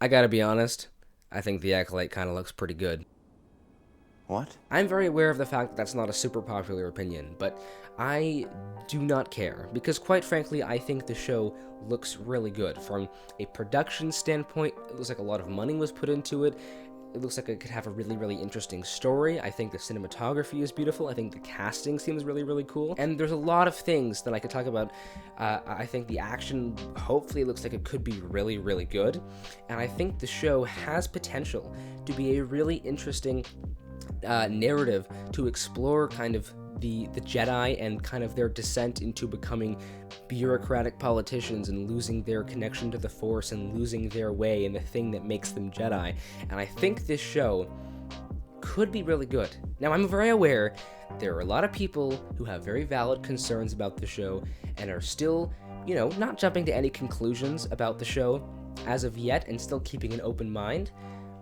I gotta be honest, I think the Acolyte kind of looks pretty good. What? I'm very aware of the fact that that's not a super popular opinion, but I do not care, because quite frankly, I think the show looks really good. From a production standpoint, it looks like a lot of money was put into it. It looks like it could have a really, really interesting story. I think the cinematography is beautiful. I think the casting seems really, really cool. And there's a lot of things that I could talk about. I think the action hopefully looks like it could be really, really good. And I think the show has potential to be a really interesting narrative to explore kind of the Jedi and kind of their descent into becoming bureaucratic politicians and losing their connection to the Force and losing their way and the thing that makes them Jedi. And I think this show could be really good. Now, I'm very aware there are a lot of people who have very valid concerns about the show and are still, not jumping to any conclusions about the show as of yet and still keeping an open mind.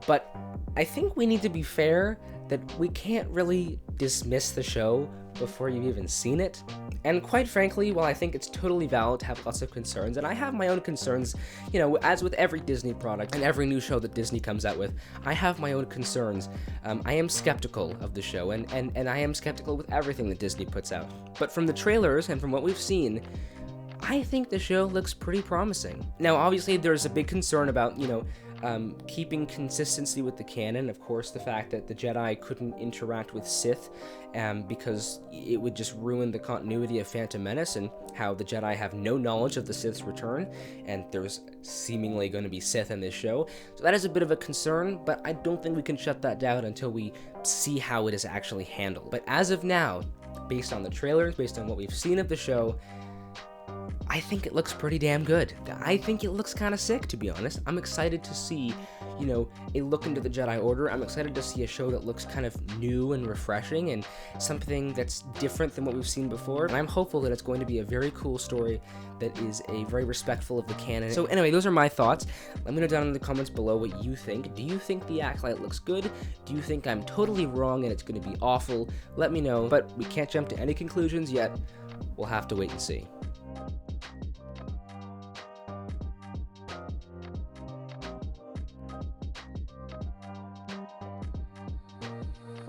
But I think we need to be fair that we can't really dismiss the show before you've even seen it. And quite frankly, while I think it's totally valid to have lots of concerns, and I have my own concerns, as with every Disney product and every new show that Disney comes out with, I have my own concerns. I am skeptical of the show, and I am skeptical with everything that Disney puts out. But from the trailers and from what we've seen, I think the show looks pretty promising. Now, obviously, there's a big concern about, keeping consistency with the canon. Of course, the fact that the Jedi couldn't interact with Sith because it would just ruin the continuity of Phantom Menace, and how the Jedi have no knowledge of the Sith's return, and there's seemingly going to be Sith in this show. So that is a bit of a concern, but I don't think we can shut that down until we see how it is actually handled. But as of now, based on the trailers, based on what we've seen of the show, I think it looks pretty damn good. I think it looks kind of sick, to be honest. I'm excited to see, a look into the Jedi Order. I'm excited to see a show that looks kind of new and refreshing and something that's different than what we've seen before. And I'm hopeful that it's going to be a very cool story that is a very respectful of the canon. So anyway, those are my thoughts. Let me know down in the comments below what you think. Do you think the Acolyte looks good? Do you think I'm totally wrong and it's going to be awful? Let me know, but we can't jump to any conclusions yet. We'll have to wait and see.